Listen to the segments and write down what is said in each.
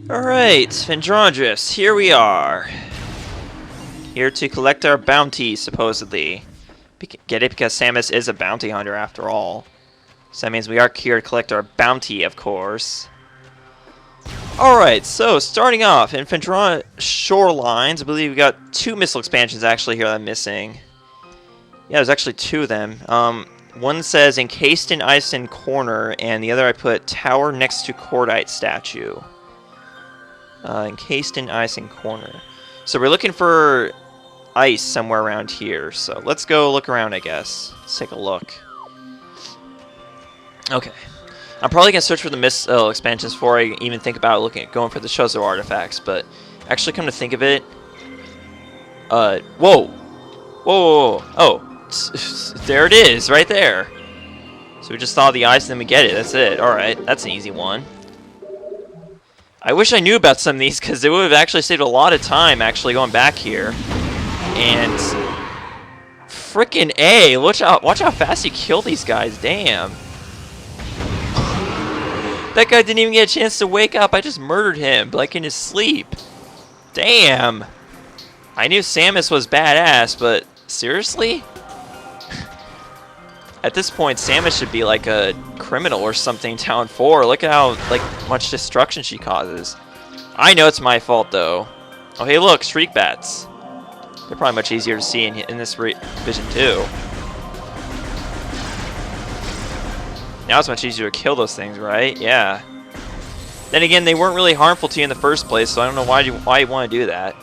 Alright, Phendrana Drifts, here we are. Here to collect our bounty, supposedly. Get it? Because Samus is a bounty hunter after all. So that means we are here to collect our bounty, of course. Alright, so starting off in Phendrana Shorelines, I believe we got 2 missile expansions actually here that I'm missing. Yeah, there's actually 2 of them. One says encased in ice in corner, and the other I put tower next to Cordite statue. Encased in ice in corner. So we're looking for ice somewhere around here. So let's go look around, I guess. Let's take a look. Okay. I'm probably going to search for the missile expansions before I even think about going for the Chozo artifacts. But actually, come to think of it... Whoa! Whoa, whoa, whoa. Oh, there it is, right there. So we just thaw the ice and then we get it. That's it. Alright, that's an easy one. I wish I knew about some of these, because it would have actually saved a lot of time actually going back here. And... frickin' A! Watch how fast you kill these guys, damn. That guy didn't even get a chance to wake up, I just murdered him, like in his sleep. Damn! I knew Samus was badass, but seriously? At this point, Samus should be like a criminal or something, Town 4. Look at how much destruction she causes. I know it's my fault, though. Oh, hey, look, Shriek Bats. They're probably much easier to see in this vision, too. Now it's much easier to kill those things, right? Yeah. Then again, they weren't really harmful to you in the first place, so I don't know why you want to do that.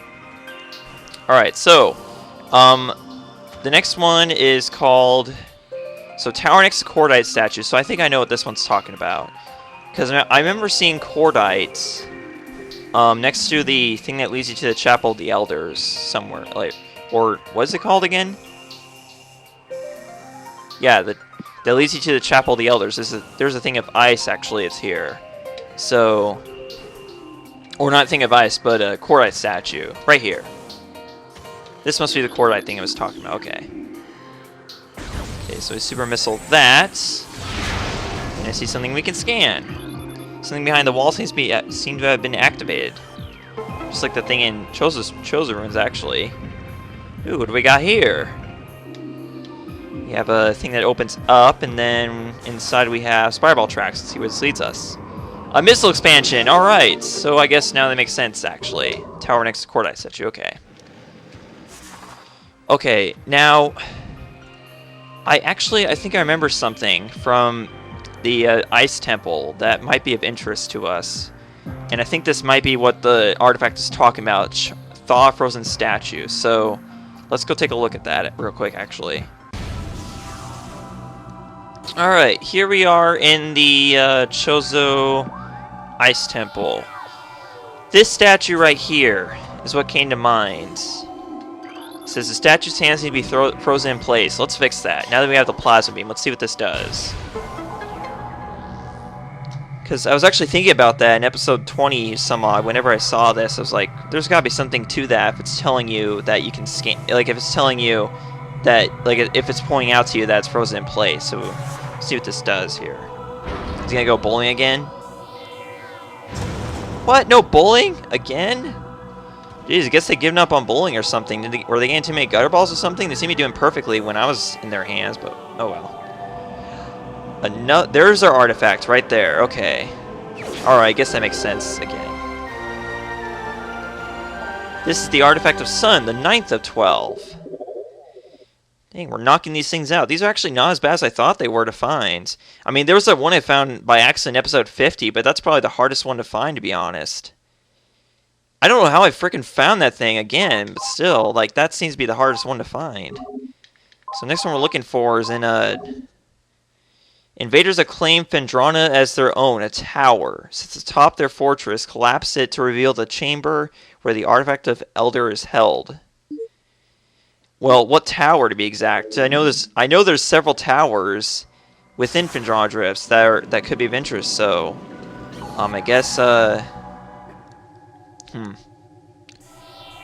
Alright, so, the next one is called... So, tower next to Cordite statue. So, I think I know what this one's talking about. Because I remember seeing Cordite next to the thing that leads you to the Chapel of the Elders somewhere. Or, what is it called again? Yeah, that leads you to the Chapel of the Elders. There's a thing of ice, actually, it's here. So, or not a thing of ice, but a Cordite statue. Right here. This must be the Cordite thing I was talking about. Okay. Okay, so we super missile that. And I see something we can scan. Something behind the wall seems to have been activated. Just like the thing in Chozo ruins, actually. Ooh, what do we got here? We have a thing that opens up, and then inside we have Spireball tracks. Let's see where this leads us. A missile expansion! Alright, so I guess now that makes sense, actually. Tower next to Cordite statue, okay. Okay, now... I think I remember something from the Ice Temple that might be of interest to us. And I think this might be what the artifact is talking about. Thaw frozen statue. So, let's go take a look at that real quick, actually. Alright, here we are in the Chozo Ice Temple. This statue right here is what came to mind. It says the statue's hands need to be frozen in place. Let's fix that. Now that we have the plasma beam, let's see what this does. Because I was actually thinking about that in episode 20 some odd. Whenever I saw this, I was like, there's got to be something to that if it's telling you that you can scan. Like, if it's telling you that, like, if it's pointing out to you that it's frozen in place. So, let's see what this does here. Is he going to go bowling again? What? No bowling? Again? Jeez, I guess they've given up on bowling or something. Were they getting too many gutter balls or something? They seem to be doing perfectly when I was in their hands, but oh well. There's our artifact right there. Okay. Alright, I guess that makes sense again. This is the artifact of Sun, the 9th of 12. Dang, we're knocking these things out. These are actually not as bad as I thought they were to find. I mean, there was that one I found by accident in episode 50, but that's probably the hardest one to find, to be honest. I don't know how I freaking found that thing again, but still, like, that seems to be the hardest one to find. So next one we're looking for is in invaders acclaim Phendrana as their own, a tower. Sits atop their fortress, collapse it to reveal the chamber where the artifact of Elder is held. Well, what tower to be exact? I know there's several towers within Phendrana Drifts that could be of interest, so I guess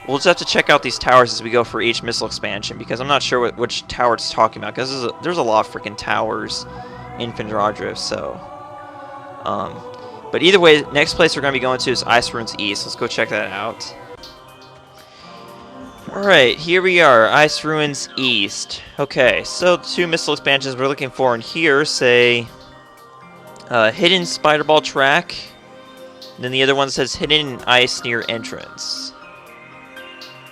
we'll just have to check out these towers as we go for each missile expansion, because I'm not sure which tower it's talking about, because there's a lot of freaking towers in Phendrana Drifts, so But either way, next place we're going to be going to is Ice Ruins East. Let's go check that out. Alright, here we are, Ice Ruins East. Okay, so the 2 missile expansions we're looking for in here say Hidden Spider Ball Track. And then the other one says Hidden Ice Near Entrance.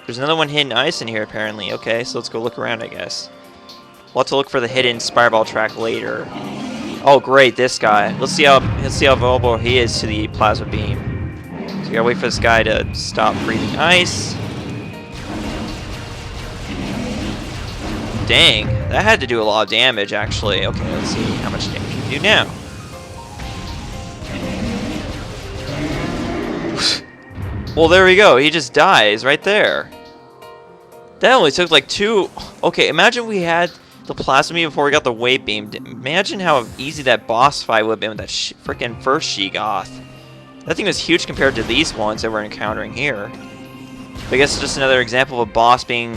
There's another one Hidden Ice in here apparently. Okay, so let's go look around I guess. We'll have to look for the Hidden Spider Ball Track later. Oh great, this guy. Let's see how vulnerable he is to the plasma beam. So we gotta wait for this guy to stop breathing ice. Dang, that had to do a lot of damage, actually. Okay, let's see how much damage you do now. Well, there we go. He just dies right there. That only took like 2... Okay, imagine we had the plasma beam before we got the wave beam. Imagine how easy that boss fight would have been with that freaking first Sheegoth. That thing was huge compared to these ones that we're encountering here. But I guess it's just another example of a boss being...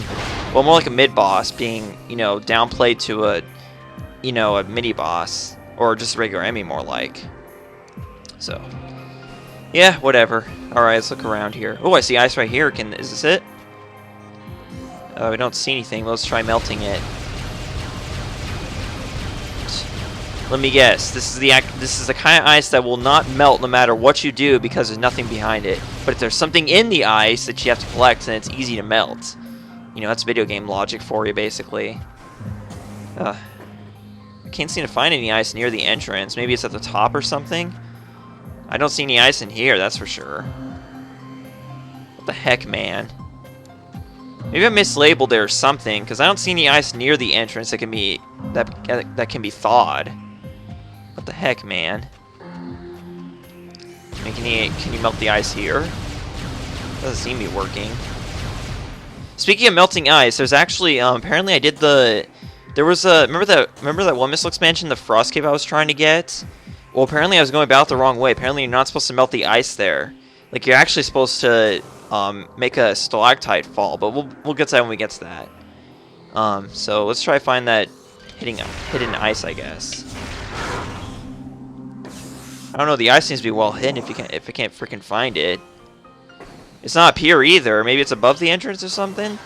Well, more like a mid-boss being, you know, downplayed to a, you know, a mini-boss. Or just a regular enemy, more like. So, yeah, whatever. Alright, let's look around here. Oh, I see ice right here. Is this it? We don't see anything. Let's try melting it. Let me guess. This is the kind of ice that will not melt no matter what you do because there's nothing behind it. But if there's something in the ice that you have to collect, then it's easy to melt. You know, that's video game logic for you, basically. I can't seem to find any ice near the entrance. Maybe it's at the top or something? I don't see any ice in here, that's for sure. What the heck, man? Maybe I mislabeled it or something, because I don't see any ice near the entrance that can be thawed. What the heck, man? I mean, can you melt the ice here? Doesn't seem to be working. Speaking of melting ice, there's actually apparently I did the remember that one missile expansion, the Frost Cave I was trying to get? Well, apparently I was going about the wrong way. Apparently you're not supposed to melt the ice there. Like you're actually supposed to make a stalactite fall, but we'll get to that when we get to that. So let's try to find that hidden ice, I guess. I don't know, the ice seems to be well hidden if I can't freaking find it. It's not up here either. Maybe it's above the entrance or something?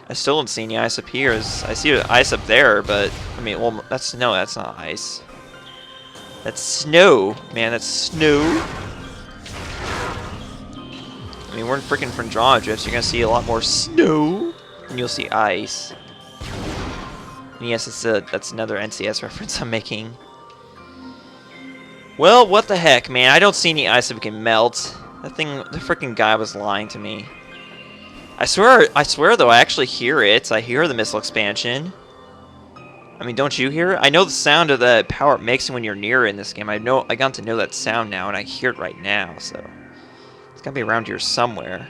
I still don't see any ice up here. I see ice up there, but... I mean, well, that's snow. That's not ice. That's snow. Man, that's snow. I mean, we're in freaking Phendrana Drifts. You're going to see a lot more snow than you'll see ice. And yes, that's another NCS reference I'm making. Well, what the heck, man. I don't see any ice that we can melt. The freaking guy was lying to me. I swear though, I actually hear it. I hear the missile expansion. I mean, don't you hear it? I know the sound of the power it makes when you're near it in this game. I got to know that sound now, and I hear it right now, so... It's gotta be around here somewhere.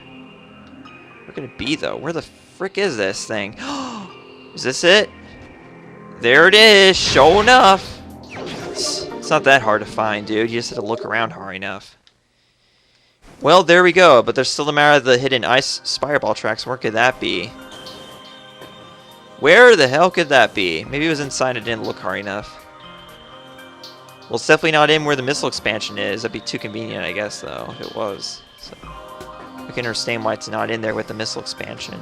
Where could it be, though? Where the frick is this thing? Is this it? There it is! Sure enough! It's not that hard to find, dude. You just have to look around hard enough. Well, there we go, but there's still the matter of the hidden ice spireball tracks. Where could that be? Where the hell could that be? Maybe it was inside and didn't look hard enough. Well, it's definitely not in where the missile expansion is. That'd be too convenient, I guess, though, if it was. So, I can understand why it's not in there with the missile expansion.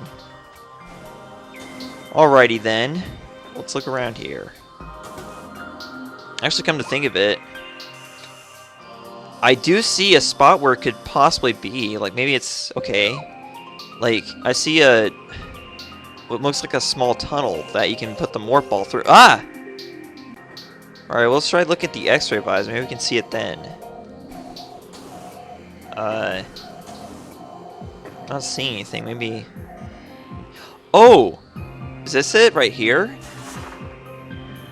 Alrighty then. Let's look around here. Actually, come to think of it, I do see a spot where it could possibly be. Like, maybe it's... Okay. Like, I see what looks like a small tunnel that you can put the morph ball through. Ah! Alright, well, let's try to look at the x-ray visor. Maybe we can see it then. Not seeing anything. Maybe... Oh! Is this it? Right here?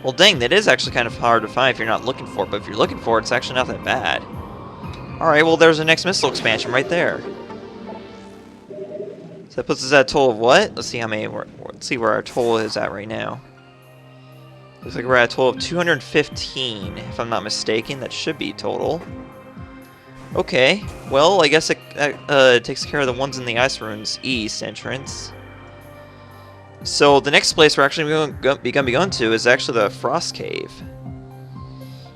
Well, dang, that is actually kind of hard to find if you're not looking for it. But if you're looking for it, it's actually not that bad. Alright, well, there's the next missile expansion right there. So that puts us at a total of what? Let's see how many... Let's see where our total is at right now. Looks like we're at a total of 215, if I'm not mistaken. That should be total. Okay, well, I guess it takes care of the ones in the Ice Ruins East entrance. So the next place we're actually going to be going to is actually the Frost Cave.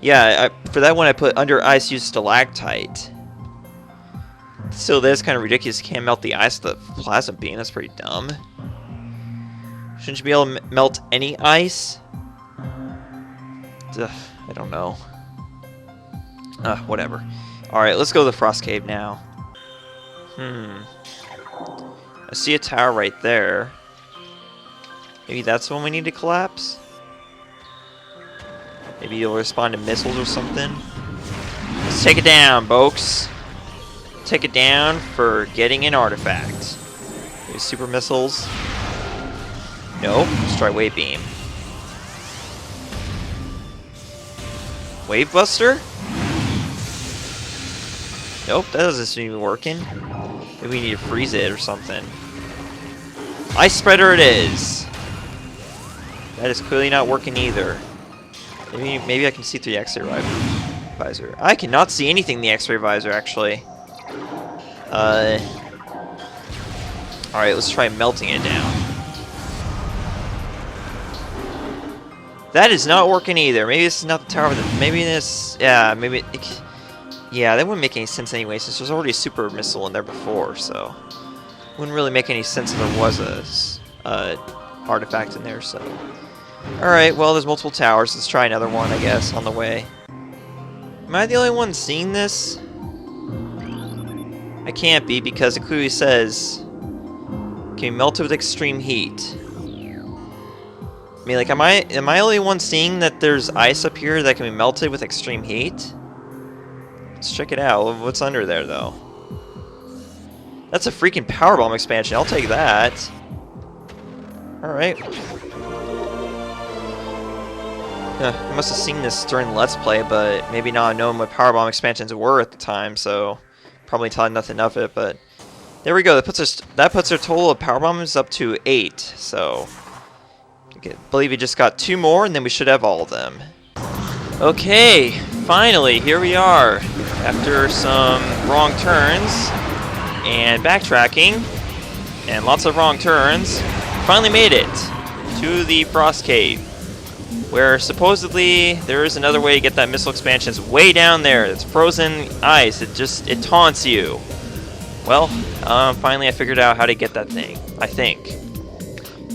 Yeah, for that one I put under ice use stalactite. Still, that's kind of ridiculous. You can't melt the ice with the plasma beam. That's pretty dumb. Shouldn't you be able to melt any ice? Ugh, I don't know. Whatever. Alright, let's go to the Frost Cave now. I see a tower right there. Maybe that's the one we need to collapse? Maybe you'll respond to missiles or something? Let's take it down, folks. Take it down for getting an artifact. Maybe super missiles. Nope. Let's try Wave Beam. Wave Buster? Nope, that doesn't seem to be working. Maybe we need to freeze it or something. Ice Spreader it is. That is clearly not working either. Maybe I can see through the X-ray visor. I cannot see anything in the X-ray visor, actually. Alright, let's try melting it down. That is not working either. Maybe this is not the tower. Maybe this... Yeah, maybe... Yeah, that wouldn't make any sense anyway, since there's already a super missile in there before, so... Wouldn't really make any sense if there was a artifact in there, so... Alright, well, there's multiple towers. Let's try another one, I guess, on the way. Am I the only one seeing this? I can't be, because it clearly says... Can be melted with extreme heat. I mean, like, am I the only one seeing that there's ice up here that can be melted with extreme heat? Let's check it out. What's under there, though? That's a freaking powerbomb expansion. I'll take that. Alright. I must have seen this during Let's Play, but maybe not knowing what powerbomb expansions were at the time, so probably thought nothing of it, but there we go. That puts our total of powerbombs up to 8, so I believe we just got 2 more, and then we should have all of them. Okay, finally, here we are. After some wrong turns, and backtracking, and lots of wrong turns, finally made it to the Frost Cave, where supposedly there is another way to get that missile expansion. It's way down there. It's frozen ice. It taunts you. Well, finally I figured out how to get that thing, I think.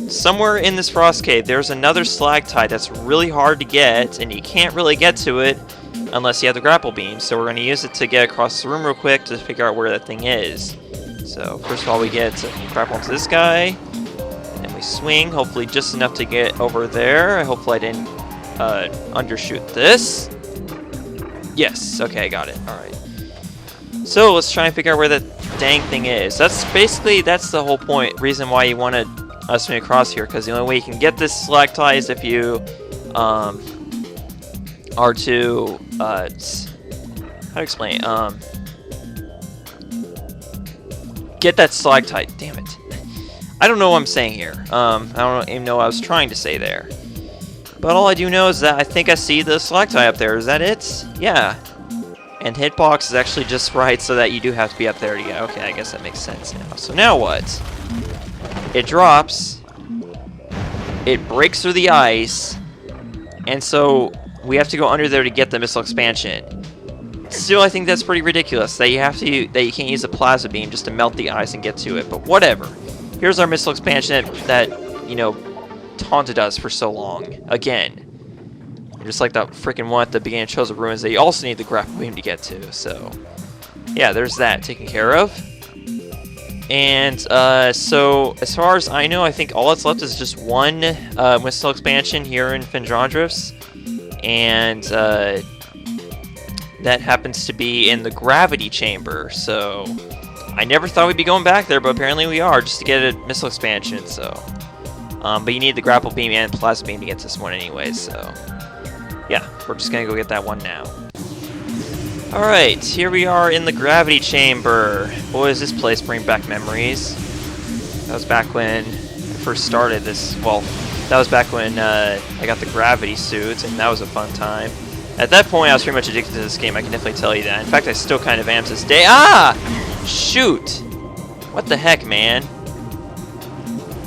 Somewhere in this Frost Cave, there's another stalactite that's really hard to get, and you can't really get to it unless you have the grapple beam. So we're going to use it to get across the room real quick to figure out where that thing is. So first of all, we get to grapple onto this guy, and then we swing, hopefully just enough to get over there. Hopefully I didn't undershoot this. Yes, okay, I got it. Alright. So let's try and figure out where that dang thing is. That's the whole reason why you want to swing across here, because the only way you can get this stalactite is if you are to how to explain get that stalactite. Damn it, I don't know what I'm saying here. I don't even know what I was trying to say there, but all I do know is that I think I see the stalactite up there. Is that it? Yeah. And hitbox is actually just right, so that you do have to be up there to get. Okay, I guess that makes sense now. So now what? It drops, it breaks through the ice, and so we have to go under there to get the missile expansion. Still, I think that's pretty ridiculous that you can't use a plasma beam just to melt the ice and get to it, but whatever. Here's our missile expansion that you know, taunted us for so long. Again. Just like that freaking one at the beginning of Trails of Ruins that you also need the grapple beam to get to, so yeah, there's that taken care of. And so as far as I know, I think all that's left is just one missile expansion here in Phendrana Drifts, and that happens to be in the gravity chamber. So I never thought we'd be going back there, but apparently we are, just to get a missile expansion. So but you need the grapple beam and plasma beam to get to this one anyways, so yeah, we're just gonna go get that one now. Alright, here we are in the gravity chamber. Boy, does this place bring back memories. That was back when I first started this. Well, that was back when I got the gravity suit, and that was a fun time. At that point, I was pretty much addicted to this game, I can definitely tell you that. In fact, I still kind of am to this day. Ah! Shoot! What the heck, man?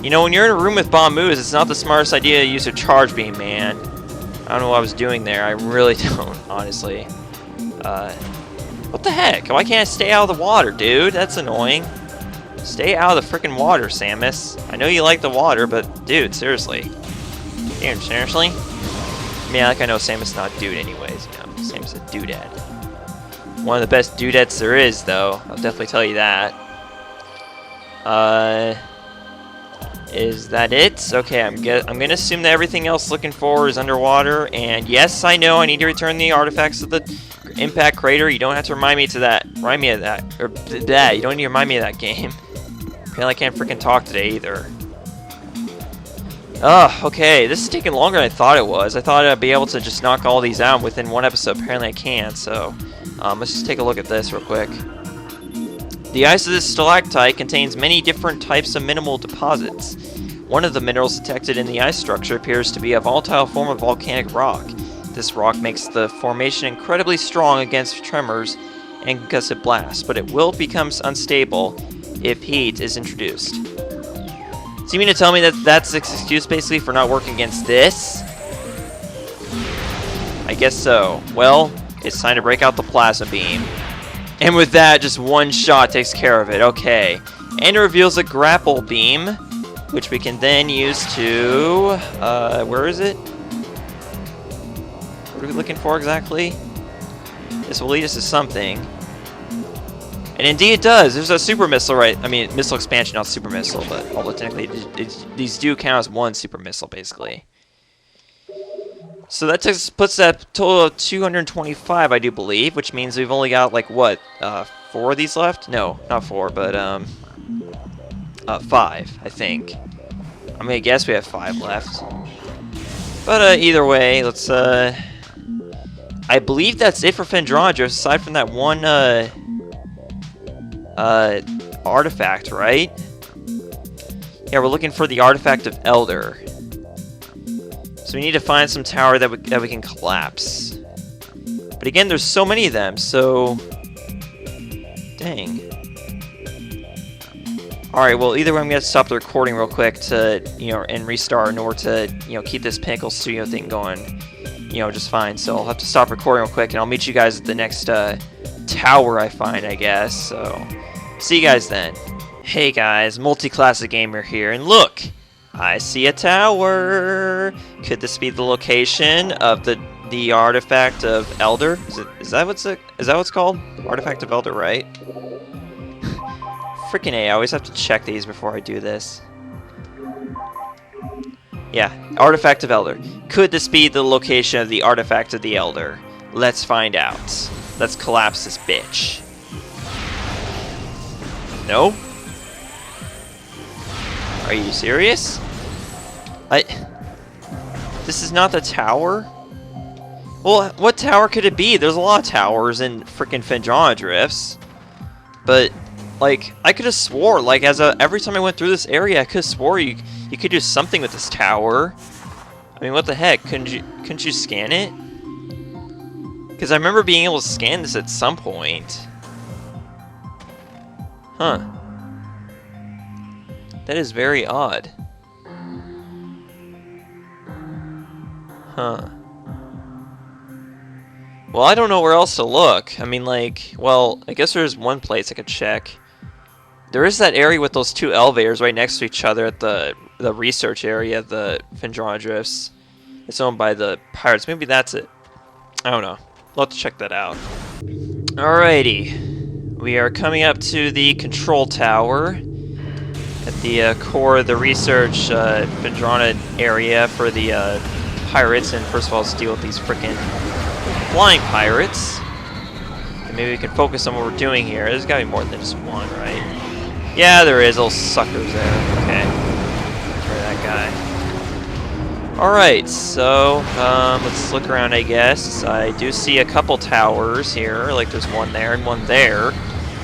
You know, when you're in a room with bombus, it's not the smartest idea to use a charge beam, man. I don't know what I was doing there. I really don't, honestly. What the heck? Why can't I stay out of the water, dude? That's annoying. Stay out of the freaking water, Samus. I know you like the water, but dude, seriously. Damn, seriously? I mean, like I know Samus is not a dude anyways, you know. Samus is a dudette. One of the best dudettes there is, though. I'll definitely tell you that. Is that it? Okay, I'm gonna assume that everything else looking for is underwater. And yes, I know I need to return the artifacts to the impact crater. You don't have to remind me of that. You don't need to remind me of that game. Apparently, I can't freaking talk today either. Okay, this is taking longer than I thought it was. I thought I'd be able to just knock all these out within one episode. Apparently, I can't. So, let's just take a look at this real quick. The ice of this stalactite contains many different types of mineral deposits. One of the minerals detected in the ice structure appears to be a volatile form of volcanic rock. This rock makes the formation incredibly strong against tremors and concussive blasts, but it will become unstable if heat is introduced. So you mean to tell me that that's the excuse basically for not working against this? I guess so. Well, it's time to break out the plasma beam. And with that, just one shot takes care of it. Okay. And it reveals a grapple beam, which we can then use to... where is it? What are we looking for exactly? This will lead us to something. And indeed it does. There's a super missile, right? I mean, missile expansion, not super missile, but although technically these do count as one super missile, basically. So that puts that total of 225, I do believe, which means we've only got, like, what, 4 of these left? No, not 4, but, 5, I think. I'm gonna guess we have 5 left. But, either way, let's, I believe that's it for Phendrana Drifts, aside from that one, artifact, right? Yeah, we're looking for the artifact of Elder. So we need to find some tower that we can collapse. But again, there's so many of them, so... Dang. Alright, well, either way, I'm going to stop the recording real quick to, you know, and restart in order to, you know, keep this Pinnacle Studio thing going, you know, just fine. So I'll have to stop recording real quick, and I'll meet you guys at the next, tower I find, I guess. So, see you guys then. Hey guys, Multi-Classic Gamer here, and look! I see a tower! Could this be the location of the artifact of Elder? Is that what's called? Artifact of Elder, right? Freaking A, I always have to check these before I do this. Yeah, Artifact of Elder. Could this be the location of the Artifact of the Elder? Let's find out. Let's collapse this bitch. No? Are you serious? This is not the tower? Well, what tower could it be? There's a lot of towers in frickin' Phendrana Drifts. But, like, I could have swore, like, every time I went through this area, I could have swore you could do something with this tower. I mean, what the heck? Couldn't you scan it? Because I remember being able to scan this at some point. Huh. That is very odd. Huh. Well, I don't know where else to look. I mean, like, well, I guess there's one place I could check. There is that area with those 2 elevators right next to each other at the research area of the Phendrana Drifts. It's owned by the pirates. Maybe that's it. I don't know. We'll have to check that out. Alrighty. We are coming up to the control tower at the core of the research Phendrana area for the pirates. And first of all, let's deal with these frickin' flying pirates. And maybe we can focus on what we're doing here. There's gotta be more than just one, right? Yeah, there is. Little suckers there. Okay. Try that guy. Alright, so let's look around, I guess. I do see a couple towers here. Like there's one there and one there.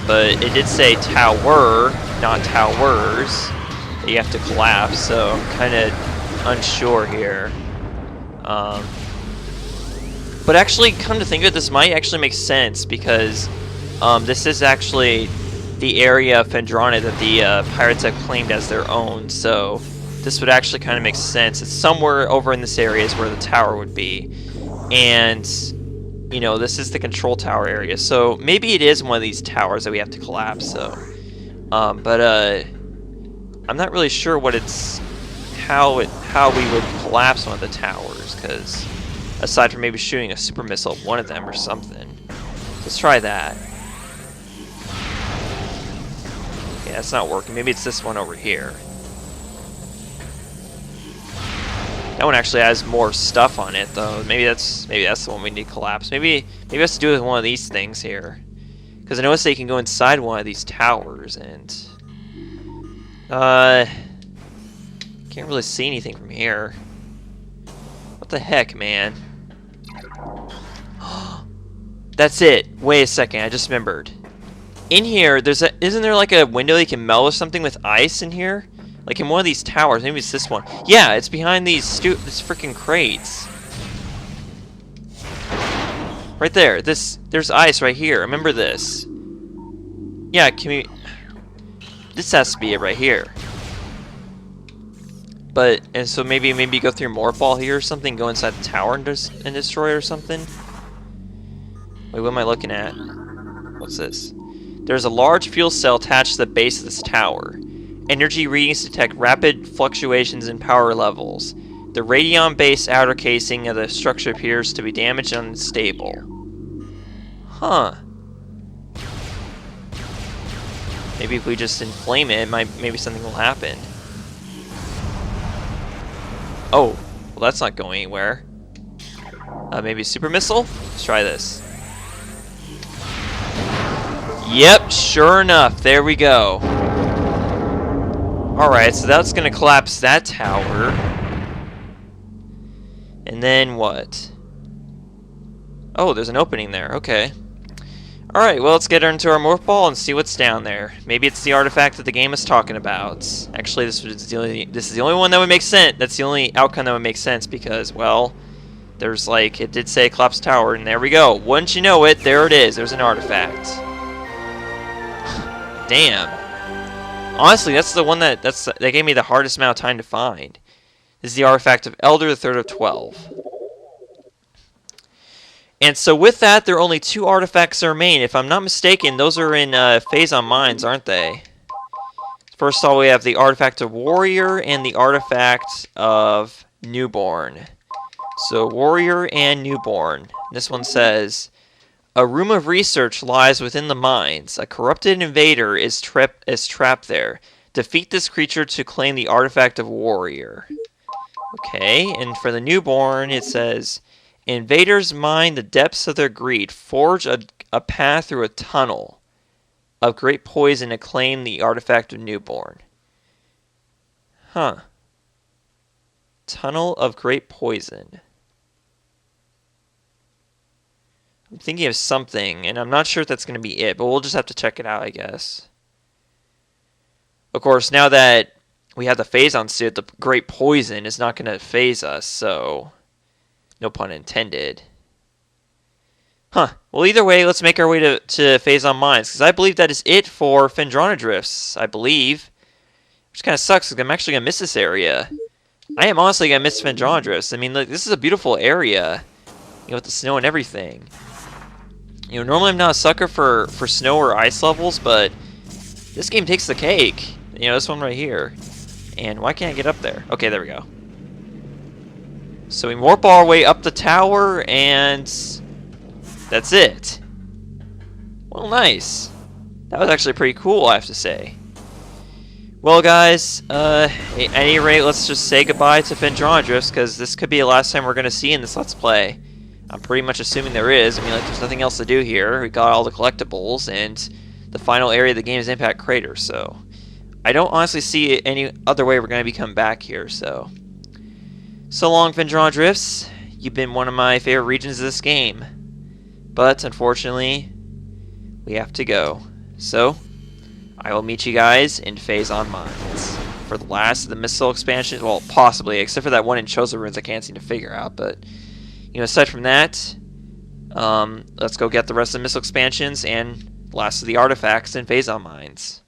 But it did say tower, not towers, that you have to collapse, so I'm kind of unsure here. But actually, come to think of it, this might actually make sense, because this is actually the area of Phendrana that the pirates have claimed as their own, so this would actually kind of make sense. It's somewhere over in this area is where the tower would be. And, you know, this is the control tower area. So maybe it is one of these towers that we have to collapse, so. But I'm not really sure what it's... how we would collapse one of the towers, because aside from maybe shooting a super missile at one of them or something. Let's try that. Yeah, that's not working. Maybe it's this one over here. That one actually has more stuff on it, though. Maybe that's the one we need to collapse. Maybe it has to do with one of these things here, because I noticed they can go inside one of these towers, and can't really see anything from here. What the heck, man? That's it. Wait a second, I just remembered. In here, isn't there like a window you can melt or something with ice in here? Like in one of these towers. Maybe it's this one. Yeah, it's behind these freaking crates. Right there. There's ice right here. Remember this. Yeah, this has to be it right here. And so maybe go through Morphball here or something, go inside the tower and destroy it or something. Wait, what am I looking at? What's this? There's a large fuel cell attached to the base of this tower. Energy readings detect rapid fluctuations in power levels. The radion-based outer casing of the structure appears to be damaged and unstable. Huh. Maybe if we just inflame it, maybe something will happen. Oh, well that's not going anywhere. Maybe a super missile? Let's try this. Yep, sure enough, there we go. Alright, so that's gonna collapse that tower. And then what? Oh, there's an opening there, okay. Alright, well let's get into our morph ball and see what's down there. Maybe it's the artifact that the game is talking about. Actually, this is the only one that would make sense. That's the only outcome that would make sense because, well, there's like, it did say collapsed tower, and there we go. Once you know it, there it is. There's an artifact. Damn. Honestly, that's the one that gave me the hardest amount of time to find. This is the artifact of Elder, the Third of 12. And so with that, there are only 2 artifacts that remain. If I'm not mistaken, those are in Phazon Mines, aren't they? First of all, we have the artifact of Warrior and the artifact of Newborn. So Warrior and Newborn. This one says, a room of research lies within the mines. A corrupted invader is trapped there. Defeat this creature to claim the artifact of Warrior. Okay, and for the Newborn, it says, invaders mine the depths of their greed. Forge a path through a tunnel of great poison to claim the artifact of Newborn. Huh. Tunnel of great poison. I'm thinking of something, and I'm not sure if that's going to be it, but we'll just have to check it out, I guess. Of course, now that we have the Phazon suit, the great poison is not going to phase us, so no pun intended. Huh. Well, either way, let's make our way to Phazon Mines, because I believe that is it for Phendrana Drifts, I believe. Which kind of sucks, because I'm actually going to miss this area. I am honestly going to miss Phendrana Drifts. I mean, look, this is a beautiful area, you know, with the snow and everything. You know, normally I'm not a sucker for snow or ice levels, but this game takes the cake. You know, this one right here. And why can't I get up there? Okay, there we go. So we warp our way up the tower, and that's it. Well, nice. That was actually pretty cool, I have to say. Well, guys, at any rate, let's just say goodbye to Phendrana Drifts, because this could be the last time we're going to see in this Let's Play. I'm pretty much assuming there is. I mean, like, there's nothing else to do here. We got all the collectibles, and the final area of the game is Impact Crater, so I don't honestly see any other way we're going to be coming back here, so. So long, Phendrana Drifts. You've been one of my favorite regions of this game. But, unfortunately, we have to go. So, I will meet you guys in Phazon Mines for the last of the missile expansion. Well, possibly, except for that one in Chosen Ruins I can't seem to figure out, but you know, aside from that, let's go get the rest of the missile expansions and last of the artifacts in Phazon Mines.